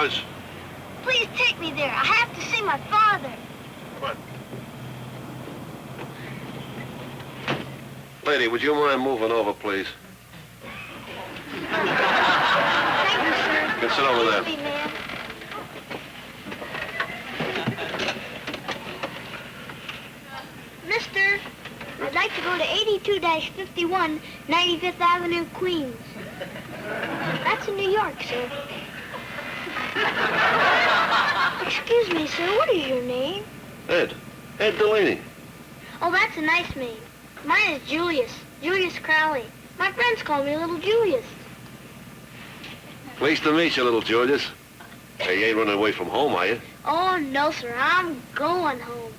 was. Please take me there. I have to see my father. Come on. Lady, would you mind moving over, please? Thank you, sir. You can sit over there. Excuse me, ma'am. Mister, I'd like to go to 82-51, 95th Avenue, Queens. That's in New York, sir. Excuse me, sir, what is your name? Ed. Ed Delaney. Oh, that's a nice name. Mine is Julius. Julius Crowley. My friends call me Little Julius. Pleased to meet you, little Julius. Hey, you ain't running away from home, are you? Oh, no, sir. I'm going home.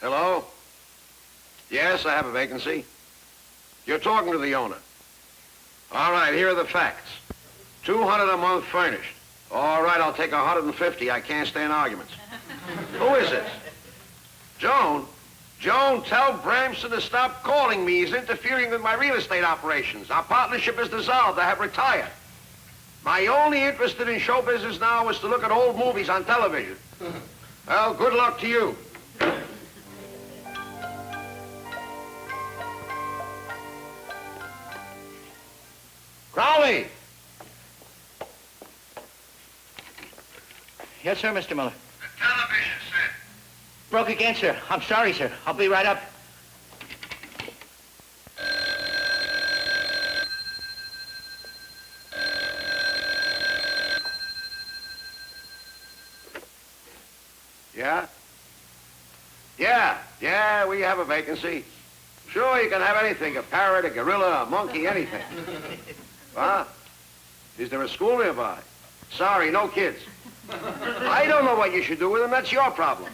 Hello? Yes, I have a vacancy. You're talking to the owner. All right, here are the facts. 200 a month furnished. All right, I'll take 150. I can't stand arguments. Who is this? Joan? Joan, tell Bramson to stop calling me. He's interfering with my real estate operations. Our partnership is dissolved. I have retired. My only interest in show business now is to look at old movies on television. Well, good luck to you. Crowley! Yes, sir, Mr. Miller. The television set. Broke again, sir. I'm sorry, sir. I'll be right up. Yeah? Yeah, we have a vacancy. Sure, you can have anything, a parrot, a gorilla, a monkey, anything. Huh? Is there a school nearby? Sorry, no kids. I don't know what you should do with them. That's your problem.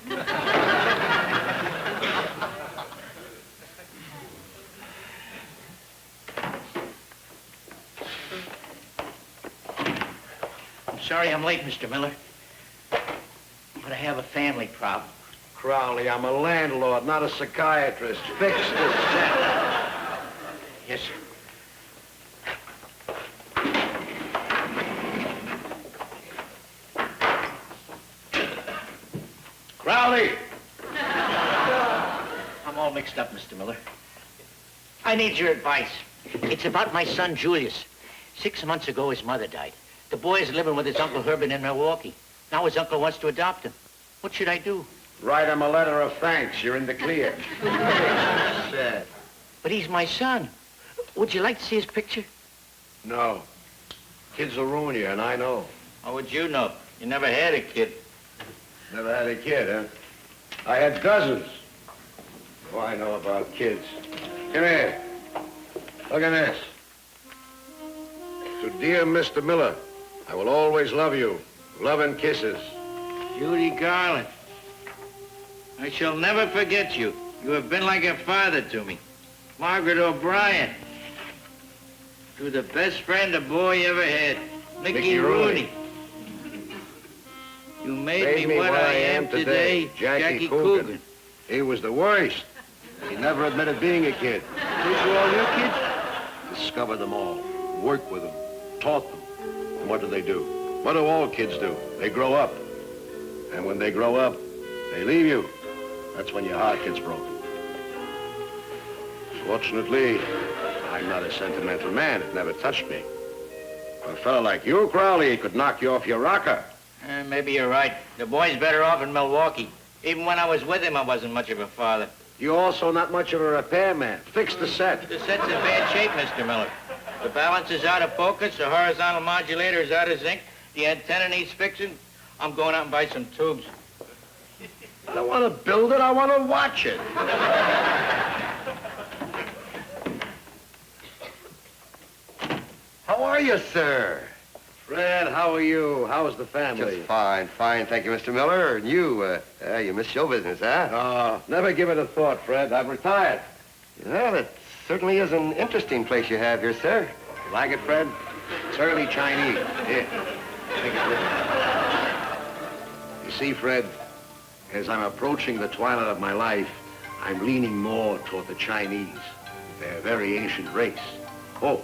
I'm sorry I'm late, Mr. Miller. But I have a family problem. Crowley, I'm a landlord, not a psychiatrist. Fix this set. Yes, sir. Crowley! I'm all mixed up, Mr. Miller. I need your advice. It's about my son, Julius. 6 months ago, his mother died. The boy is living with his Uncle Herbert in Milwaukee. Now his uncle wants to adopt him. What should I do? Write him a letter of thanks. You're in the clear. Sad. But he's my son. Would you like to see his picture? No. Kids will ruin you, and I know. How would you know? You never had a kid. Never had a kid, huh? I had dozens. Oh, I know about kids. Come here. Look at this. To dear Mr. Miller, I will always love you. Love and kisses. Judy Garland. I shall never forget you. You have been like a father to me. Margaret O'Brien. To the best friend a boy ever had, Mickey Rooney. You made me what I am today, Jackie Coogan. He was the worst. He never admitted being a kid. Those were all your kids? Discovered them all, worked with them, taught them. And what did they do? What do all kids do? They grow up. And when they grow up, they leave you. That's when your heart gets broken. Fortunately, I'm not a sentimental man. It never touched me. A fella like you, Crowley, could knock you off your rocker. Maybe you're right. The boy's better off in Milwaukee. Even when I was with him, I wasn't much of a father. You're also not much of a repairman. Fix the set. The set's in bad shape, Mr. Miller. The balance is out of focus, the horizontal modulator is out of zinc, the antenna needs fixing. I'm going out and buy some tubes. I don't want to build it, I want to watch it. How are you, sir? Fred, how are you? How's the family? Just fine, fine, thank you, Mr. Miller. And you, you miss show business, huh? Oh, never give it a thought, Fred. I've retired. Well, it certainly is an interesting place you have here, sir. You like it, Fred? It's early Chinese. Here, take it with you. You see, Fred, as I'm approaching the twilight of my life, I'm leaning more toward the Chinese. They're a very ancient race. Oh,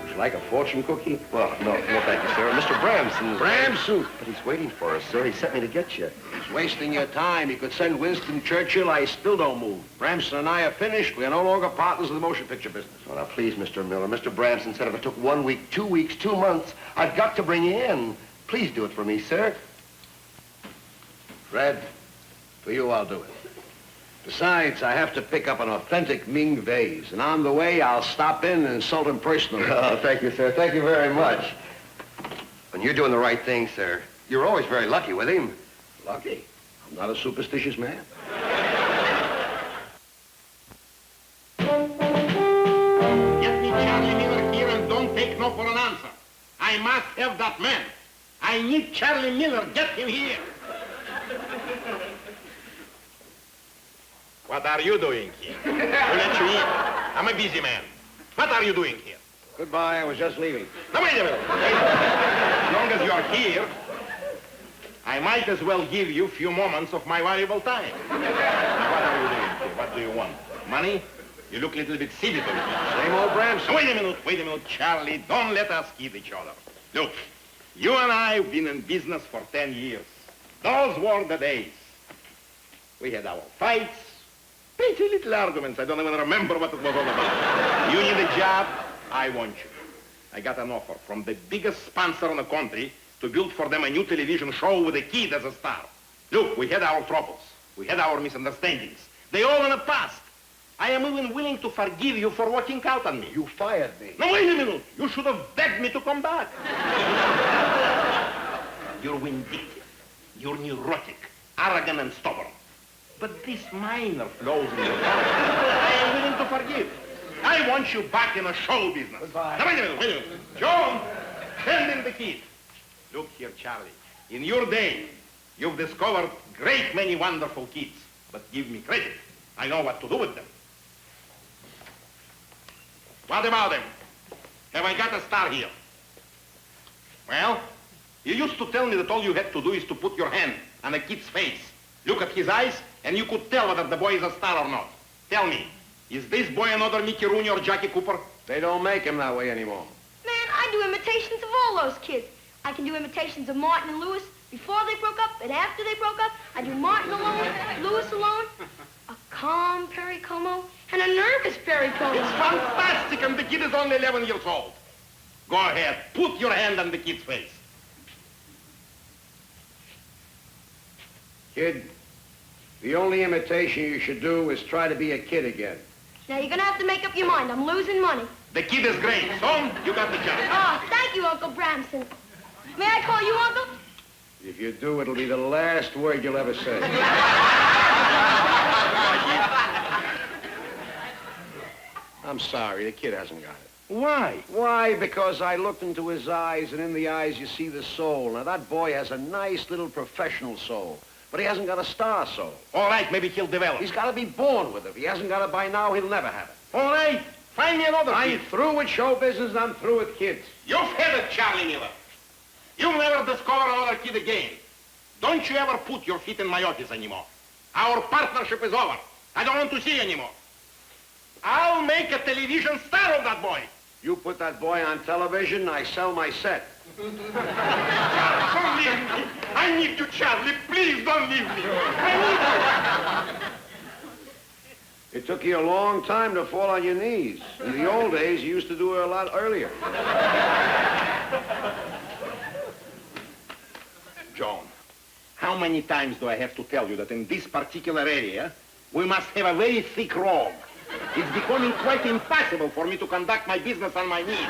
would you like a fortune cookie? Well, no, thank you, sir. Mr. Bramson. Bramson? But he's waiting for us, sir. He sent me to get you. He's wasting your time. He could send Winston Churchill. I still don't move. Bramson and I are finished. We are no longer partners in the motion picture business. Oh, now, please, Mr. Miller. Mr. Bramson said if it took 1 week, 2 weeks, 2 months, I've got to bring you in. Please do it for me, sir. Fred, for you, I'll do it. Besides, I have to pick up an authentic Ming vase, and on the way, I'll stop in and insult him personally. Oh, thank you, sir. Thank you very much. And you're doing the right thing, sir. You're always very lucky with him. Lucky? I'm not a superstitious man. Get me Charlie Miller here and don't take no for an answer. I must have that man. I need Charlie Miller. Get him here. What are you doing here? We'll let you in. I'm a busy man. What are you doing here? Goodbye, I was just leaving. Now, wait a minute. As long as you're here, I might as well give you a few moments of my valuable time. Now, what are you doing here? What do you want? Money? You look a little bit silly to me. Same old Bramson. Wait a minute, Charlie. Don't let us kid each other. Look, you and I have been in business for 10 years. Those were the days. We had our fights, pretty little arguments. I don't even remember what it was all about. You need a job, I want you. I got an offer from the biggest sponsor in the country to build for them a new television show with a kid as a star. Look, we had our troubles. We had our misunderstandings. They all in the past. I am even willing to forgive you for walking out on me. You fired me. Now, wait a minute. You should have begged me to come back. You're vindictive. You're neurotic, arrogant, and stubborn. But this minor flaws in your character, I am willing to forgive. I want you back in the show business. Goodbye. Now, wait a minute. John, send in the kid. Look here, Charlie. In your day, you've discovered great many wonderful kids. But give me credit. I know what to do with them. What about them? Have I got a star here? Well, you used to tell me that all you had to do is to put your hand on a kid's face, look at his eyes, and you could tell whether the boy is a star or not. Tell me, is this boy another Mickey Rooney or Jackie Cooper? They don't make him that way anymore. Man, I do imitations of all those kids. I can do imitations of Martin and Lewis before they broke up and after they broke up. I do Martin alone, Lewis alone, a calm Perry Como, and a nervous Perry Como. It's fantastic, and the kid is only 11 years old. Go ahead, put your hand on the kid's face. Kid, the only imitation you should do is try to be a kid again. Now, you're going to have to make up your mind. I'm losing money. The kid is great. Son, you got the job. Oh, thank you, Uncle Bramson. May I call you Uncle? If you do, it'll be the last word you'll ever say. I'm sorry, the kid hasn't got it. Why? Why? Because I looked into his eyes, and in the eyes you see the soul. Now, that boy has a nice little professional soul, but he hasn't got a star soul. All right, maybe he'll develop. He's got to be born with it. If he hasn't got it by now, he'll never have it. All right, find me another I'm kid. through with show business, and I'm through with kids. You've had it, Charlie Miller. You'll never discover another kid again. Don't you ever put your feet in my office anymore. Our partnership is over. I don't want to see you anymore. I'll make a television star of that boy. You put that boy on television, I sell my set. Don't leave me. I need you, Charlie. Please don't leave me. I need you. It took you a long time to fall on your knees. In the old days, you used to do it a lot earlier. John, how many times do I have to tell you that in this particular area, we must have a very thick road? It's becoming quite impossible for me to conduct my business on my knees.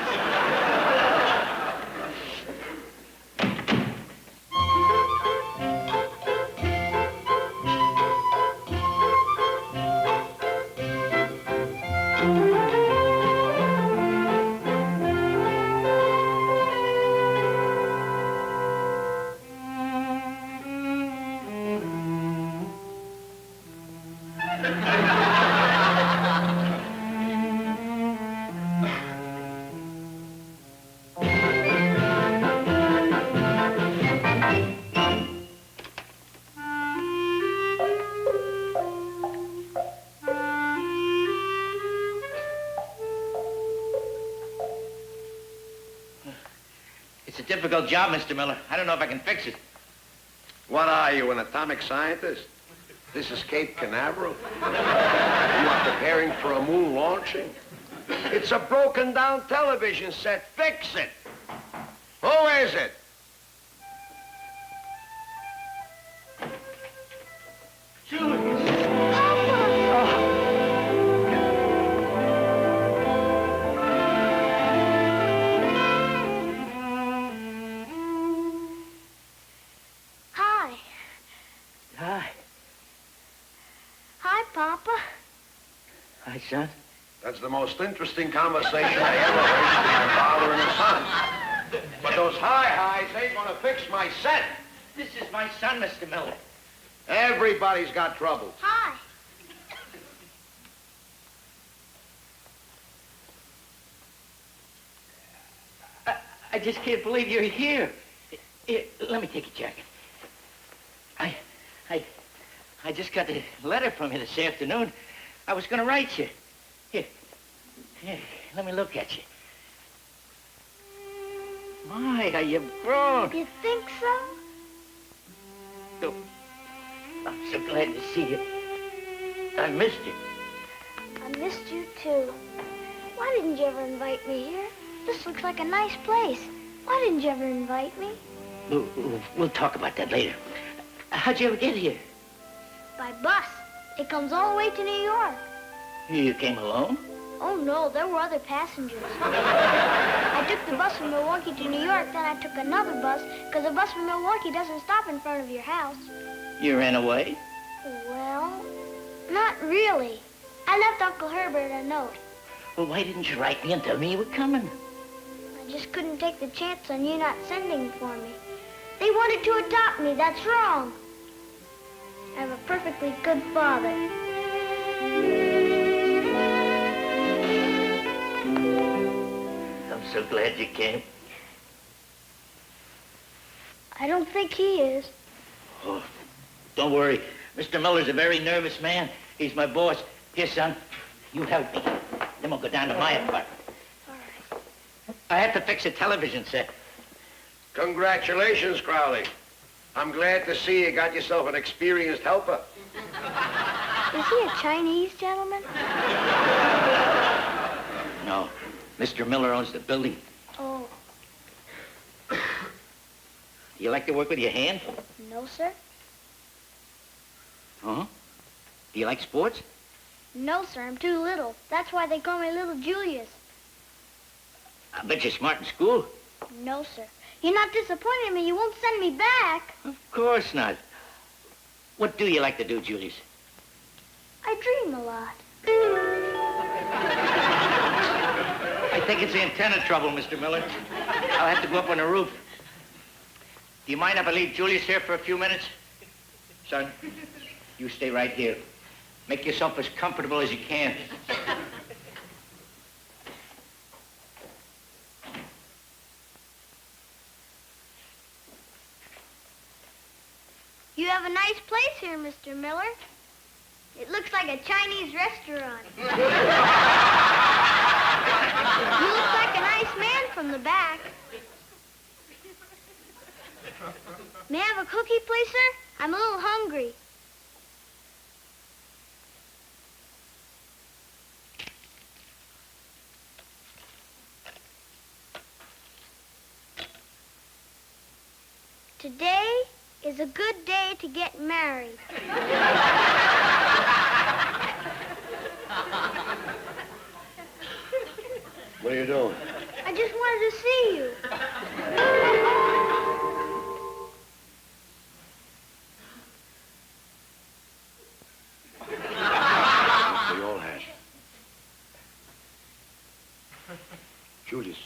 It's a difficult job, Mr. Miller. I don't know if I can fix it. What are you, an atomic scientist? This is Cape Canaveral? You are preparing for a moon launching? It's a broken down television set. Fix it. Who is it? Julius. Hi. Hi, Papa. Hi, son. That's the most interesting conversation I ever heard between a father and a son. But those hi-his ain't gonna fix my set. This is my son, Mr. Miller. Everybody's got troubles. Hi. I just can't believe you're here. Here, let me take your jacket. I just got a letter from you this afternoon. I was going to write you. Here, let me look at you. My, how you've grown. You think so? Oh, I'm so glad to see you. I missed you. I missed you, too. Why didn't you ever invite me here? This looks like a nice place. Why didn't you ever invite me? We'll talk about that later. How'd you ever get here? By bus. It comes all the way to New York. You came alone? Oh, no, there were other passengers. I took the bus from Milwaukee to New York, then I took another bus, because the bus from Milwaukee doesn't stop in front of your house. You ran away? Well, not really. I left Uncle Herbert a note. Well, why didn't you write me and tell me you were coming? I just couldn't take the chance on you not sending for me. They wanted to adopt me. That's wrong. I have a perfectly good father. I'm so glad you came. I don't think he is. Oh, don't worry. Mr. Miller's a very nervous man. He's my boss. Here, son, you help me. Then we'll go down to my apartment. All right. I have to fix a television set. Congratulations, Crowley. I'm glad to see you got yourself an experienced helper. Is he a Chinese gentleman? No. Mr. Miller owns the building. Oh, Do you like to work with your hands? no, sir. Huh? Do you like sports? No, sir, I'm too little. That's why they call me Little Julius. I bet you're smart in school. No, sir. You're not disappointed in me. You won't send me back. Of course not. What do you like to do, Julius? I dream a lot. I think it's the antenna trouble, Mr. Miller. I'll have to go up on the roof. Do you mind if I leave Julius here for a few minutes? Son, you stay right here. Make yourself as comfortable as you can. You have a nice place here, Mr. Miller. It looks like a Chinese restaurant. You look like a nice man from the back. May I have a cookie, please, sir? I'm a little hungry. Today is a good day to get married. What are you doing? I just wanted to see you. We all had. Julius,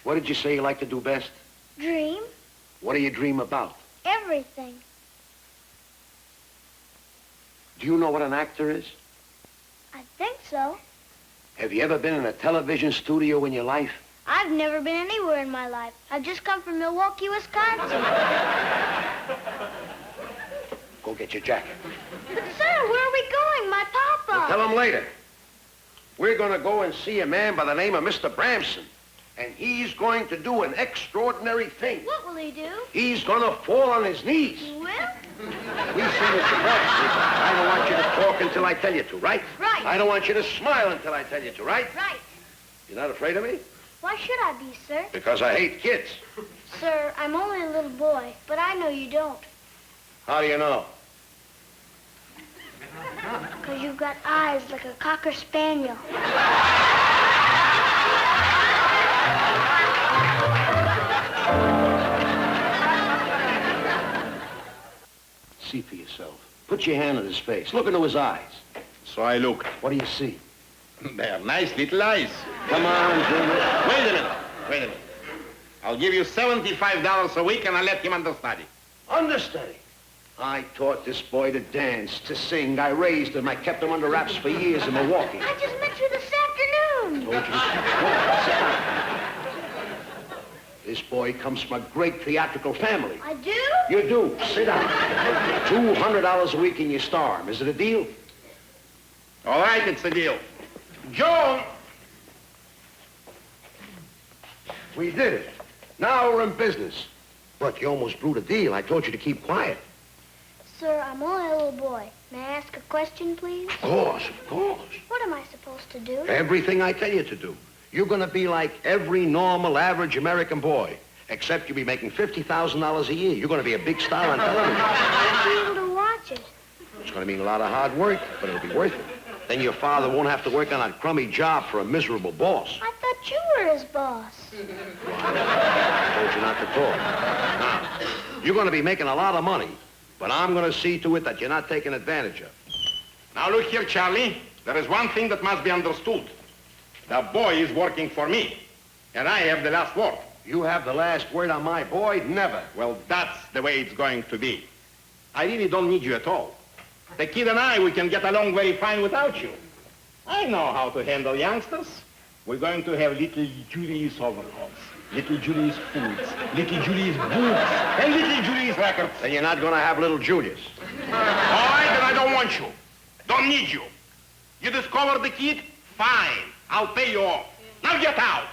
what did you say you like to do best? Dream? What do you dream about? Everything. Do you know what an actor is? I think so. Have you ever been in a television studio in your life? I've never been anywhere in my life. I've just come from Milwaukee, Wisconsin. Go get your jacket. But, sir, where are we going? My papa. We'll tell him later. We're going to go and see a man by the name of Mr. Bramson. And he's going to do an extraordinary thing. What will he do? He's going to fall on his knees. He will? We see Mr. Bramson. I don't want you to talk until I tell you to, right? Right. I don't want you to smile until I tell you to, right? Right. You're not afraid of me? Why should I be, sir? Because I hate kids. Sir, I'm only a little boy, but I know you don't. How do you know? Because you've got eyes like a cocker spaniel. See for yourself. Put your hand on his face. Look into his eyes. So I look. What do you see? They're nice little eyes. Come on, Julius. Wait a minute. I'll give you $75 a week and I'll let him understudy. Understudy. I taught this boy to dance, to sing. I raised him. I kept him under wraps for years in Milwaukee. I just met you this afternoon. Told you to keep quiet. Sit down. This boy comes from a great theatrical family. I do? You do. Sit down. $200 a week and you star him. Is it a deal? All right, it's a deal. Joan! We did it. Now we're in business. But you almost blew the deal. I told you to keep quiet. Sir, I'm only a little boy. May I ask a question, please? Of course, of course. What am I supposed to do? Everything I tell you to do. You're going to be like every normal, average American boy, except you'll be making $50,000 a year. You're going to be a big star on television. I'll be able to watch it. It's going to mean a lot of hard work, but it'll be worth it. Then your father won't have to work on a crummy job for a miserable boss. I thought you were his boss. I told you not to talk. Now, you're going to be making a lot of money, but I'm going to see to it that you're not taken advantage of. Now look here, Charlie. There is one thing that must be understood. The boy is working for me, and I have the last word. You have the last word on my boy? Never. Well, that's the way it's going to be. I really don't need you at all. The kid and I, we can get along very fine without you. I know how to handle youngsters. We're going to have little Julius overalls, little Julius foods, little Julius boots, and little Julius records. Then you're not going to have little Julius. All right, then I don't want you. Don't need you. You discover the kid? Fine. I'll pay you off. Now get out.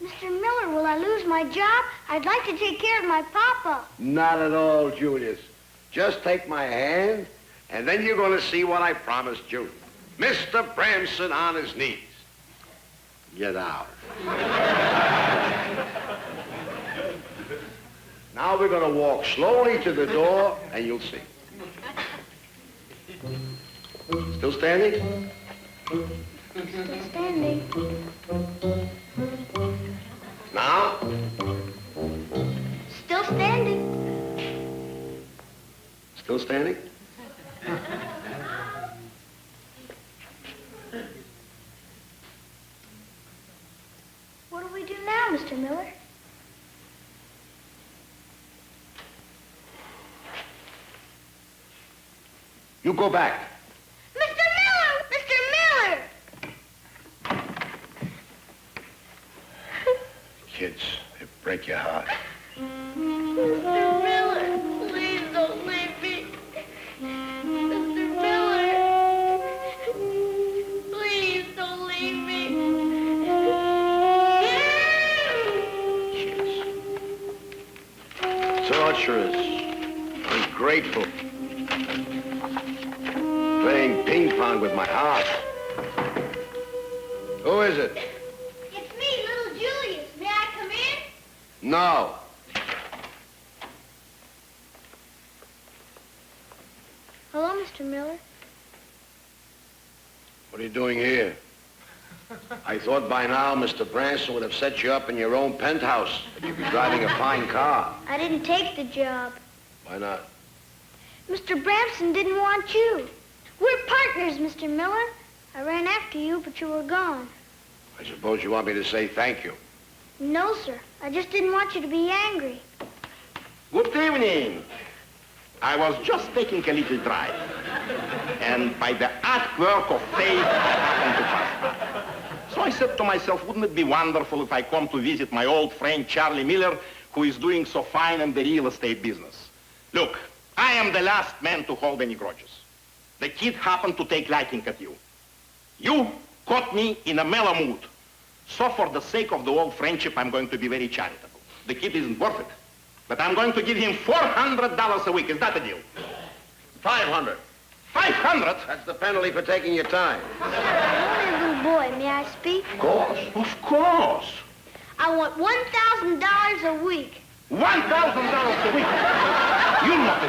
Mr. Miller, will I lose my job? I'd like to take care of my papa. Not at all, Julius. Just take my hand, and then you're going to see what I promised you. Mr. Bramson on his knees. Get out. Now we're going to walk slowly to the door, and you'll see. Still standing? Still standing. Now? Still standing. Still standing? What do we do now, Mr. Miller? You go back. Mr. Miller! Mr. Miller! Kids, they break your heart. Mr. Miller, please don't leave me. Mr. Miller, please don't leave me. Kids. ungrateful. Playing ping pong with my heart. Who is it? It's me, little Julius. May I come in? No. Hello, Mr. Miller. What are you doing here? I thought by now Mr. Branson would have set you up in your own penthouse. You'd be driving a fine car. I didn't take the job. Why not? Mr. Branson didn't want you. We're partners, Mr. Miller. I ran after you, but you were gone. I suppose you want me to say thank you. No, sir. I just didn't want you to be angry. Good evening. I was just taking a little drive. And by the artwork of fate, I happened to pass by. So I said to myself, wouldn't it be wonderful if I come to visit my old friend Charlie Miller, who is doing so fine in the real estate business? Look, I am the last man to hold any grudges. The kid happened to take liking at you. You caught me in a mellow mood. So for the sake of the old friendship, I'm going to be very charitable. The kid isn't worth it, but I'm going to give him $400 a week. Is that a deal? 500. 500? That's the penalty for taking your time. I'm only a little boy. May I speak? Of course. Of course. I want $1,000 a week. $1,000 a week. You're not a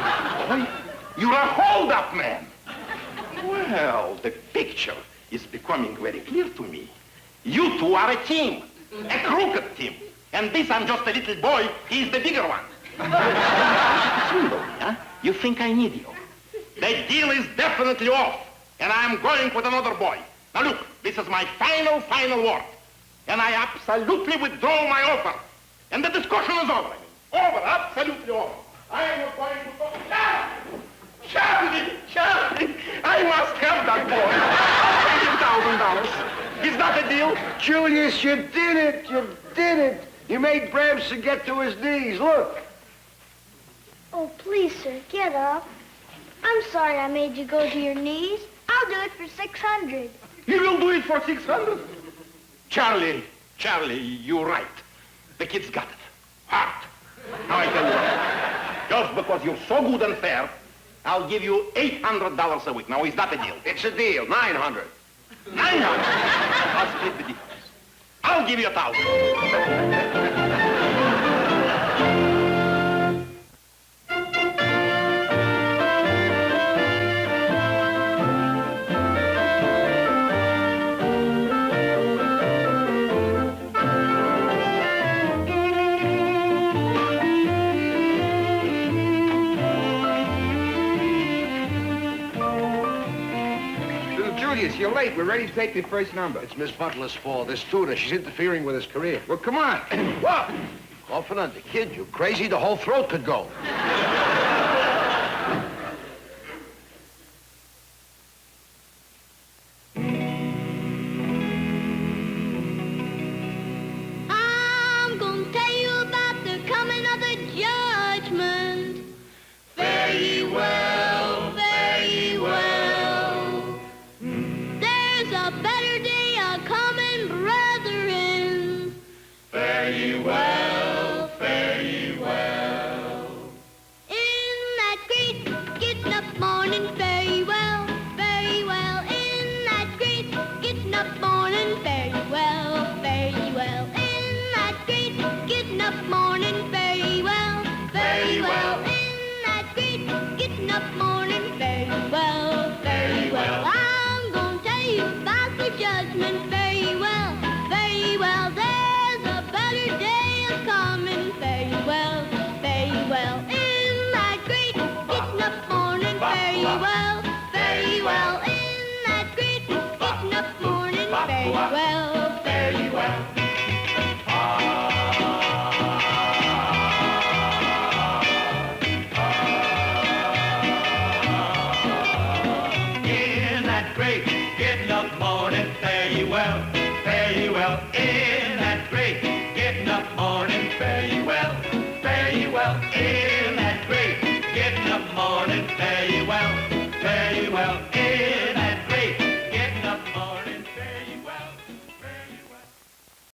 little boy. You're a hold-up man. Well, the picture is becoming very clear to me. You two are a team, a crooked team. And this, I'm just a little boy, he's the bigger one. Huh? You think I need you? The deal is definitely off, and I'm going with another boy. Now look, this is my final word. And I absolutely withdraw my offer. And the discussion is over. Over, absolutely over. I am not going to talk. Charlie, I must have that boy. $20,000. Is that a deal? Julius, you did it. You did it. You made Bramson get to his knees. Look. Oh, please, sir, get up. I'm sorry I made you go to your knees. I'll do it for $600. You will do it for $600? Charlie, you're right. The kid's got it. Heart. Now I tell you what. Just because you're so good and fair, I'll give you $800 a week. Now, is that a deal? It's a deal. 900. 900. I'll split the difference. I'll give you 1,000. Julius, you're late. We're ready to take the first number. It's Miss Butler's fault. This tutor, she's interfering with his career. Well, come on. What? Off and under. Kid, you crazy? The whole throat could go. I'm gonna tell you about the coming of the judgment. Very well, very well. There's a better day a-coming, brethren. Very well, very well. In that great getting up morning, very well, very well. In that great getting up morning, very well, very well. In that great getting up morning, very well, very well. In that great getting up morning, very well, very well. I'm gonna tell you about the judgment, very well, very well. There's a better day a-coming, very well, very well. In that great getting up morning, very well, very well. In that great getting up morning, very well, very well. In that great getting up morning, very well, very well. In that great getting up morning, very well, very well. In